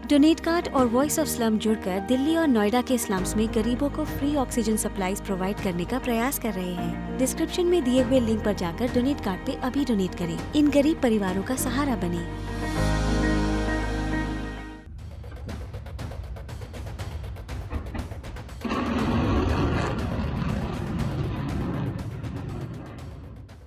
Donate card और voice of slum जुड़कर दिल्ली और नोएडा के स्लम्स में गरीबों को फ्री ऑक्सीजन सप्लाईज प्रोवाइड करने का प्रयास कर रहे हैं। डिस्क्रिप्शन में दिए हुए लिंक पर जाकर डोनेट कार्ड पे अभी डोनेट करें। इन गरीब परिवारों का सहारा बने।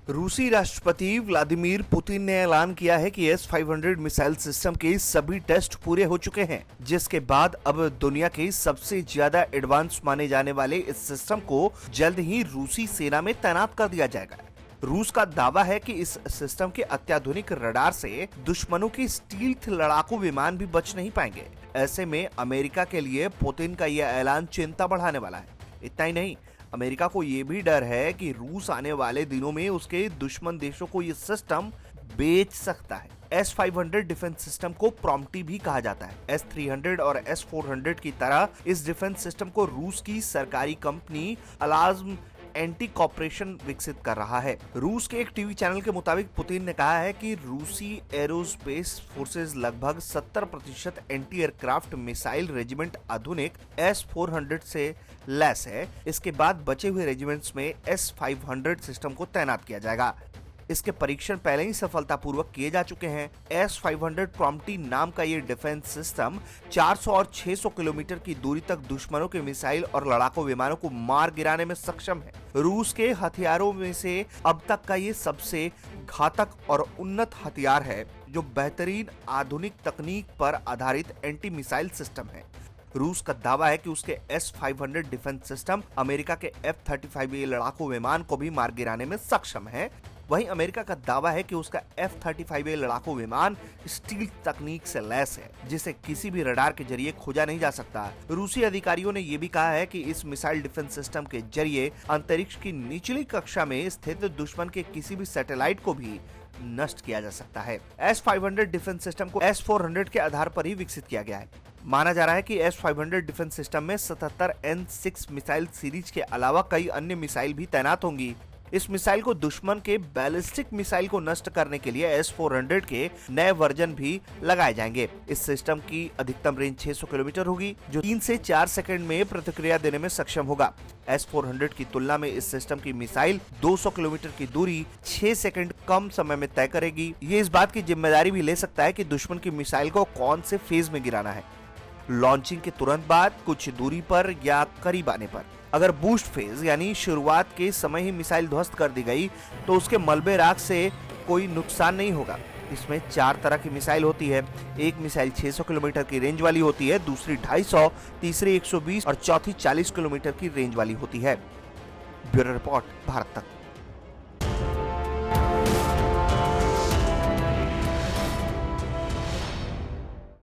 रूसी राष्ट्रपति व्लादिमीर पुतिन ने ऐलान किया है कि S-500 मिसाइल सिस्टम के सभी टेस्ट पूरे हो चुके हैं, जिसके बाद अब दुनिया के सबसे ज्यादा एडवांस माने जाने वाले इस सिस्टम को जल्द ही रूसी सेना में तैनात कर दिया जाएगा। रूस का दावा है कि इस सिस्टम के अत्याधुनिक रडार से दुश्मनों के स्टील्थ लड़ाकू विमान भी बच नहीं पाएंगे। ऐसे में अमेरिका के लिए पुतिन का यह ऐलान चिंता बढ़ाने वाला है। इतना ही नहीं, अमेरिका को यह भी डर है कि रूस आने वाले दिनों में उसके दुश्मन देशों को यह सिस्टम बेच सकता है। S-500 डिफेंस सिस्टम को प्रॉम्प्टी भी कहा जाता है। S-300 और S-400 की तरह इस डिफेंस सिस्टम को रूस की सरकारी कंपनी अलाज्म एंटी कॉर्पोरेशन विकसित कर रहा है। रूस के एक टीवी चैनल के मुताबिक पुतिन ने कहा है कि रूसी एरोस्पेस फोर्सेस लगभग 70% एंटी एयरक्राफ्ट मिसाइल रेजिमेंट आधुनिक S-400 से लैस है। इसके बाद बचे हुए रेजिमेंट्स में S-500 सिस्टम को तैनात किया जाएगा। इसके परीक्षण पहले ही सफलतापूर्वक किए जा चुके हैं। S-500 प्रॉम्प्टी नाम का ये डिफेंस सिस्टम 400 और 600 किलोमीटर की दूरी तक दुश्मनों के मिसाइल और लड़ाकू विमानों को मार गिराने में सक्षम है। रूस के हथियारों में से अब तक का ये सबसे घातक और उन्नत हथियार है, जो बेहतरीन आधुनिक तकनीक पर आधारित एंटी मिसाइल सिस्टम है। रूस का दावा है कि उसके S-500 डिफेंस सिस्टम अमेरिका के F-35A लड़ाकू विमान को भी मार गिराने में सक्षम है। वहीं अमेरिका का दावा है कि उसका F-35A लड़ाकू विमान स्टील तकनीक से लैस है, जिसे किसी भी रडार के जरिए खोजा नहीं जा सकता। रूसी अधिकारियों ने यह भी कहा है कि इस मिसाइल डिफेंस सिस्टम के जरिए अंतरिक्ष की निचली कक्षा में स्थित दुश्मन के किसी भी सैटेलाइट को भी नष्ट किया जा सकता है। S-500 डिफेंस सिस्टम को S-400 के आधार पर ही विकसित किया गया है। माना जा रहा है कि S-500 डिफेंस सिस्टम में 77 N6 मिसाइल सीरीज के अलावा कई अन्य मिसाइल भी तैनात होंगी। इस मिसाइल को दुश्मन के बैलिस्टिक मिसाइल को नष्ट करने के लिए S-400 के नए वर्जन भी लगाए जाएंगे। इस सिस्टम की अधिकतम रेंज 600 किलोमीटर होगी, जो 3 से 4 सेकंड में प्रतिक्रिया देने में सक्षम होगा। S-400 की तुलना में इस सिस्टम की मिसाइल 200 किलोमीटर की दूरी 6 सेकंड कम समय में तय करेगी। ये इस बात की जिम्मेदारी भी ले सकता है कि दुश्मन की मिसाइल को कौन से फेज में गिराना है, लॉन्चिंग के तुरंत बाद, कुछ दूरी पर या करीब आने पर। अगर बूस्ट फेज यानी शुरुआत के समय ही मिसाइल ध्वस्त कर दी गई तो उसके मलबे राख से कोई नुकसान नहीं होगा। इसमें 4 तरह की मिसाइल होती है। एक मिसाइल 600 किलोमीटर की रेंज वाली होती है, दूसरी 250, तीसरी 120 और चौथी 40 किलोमीटर की रेंज वाली होती है। ब्यूरो रिपोर्ट, भारत तक।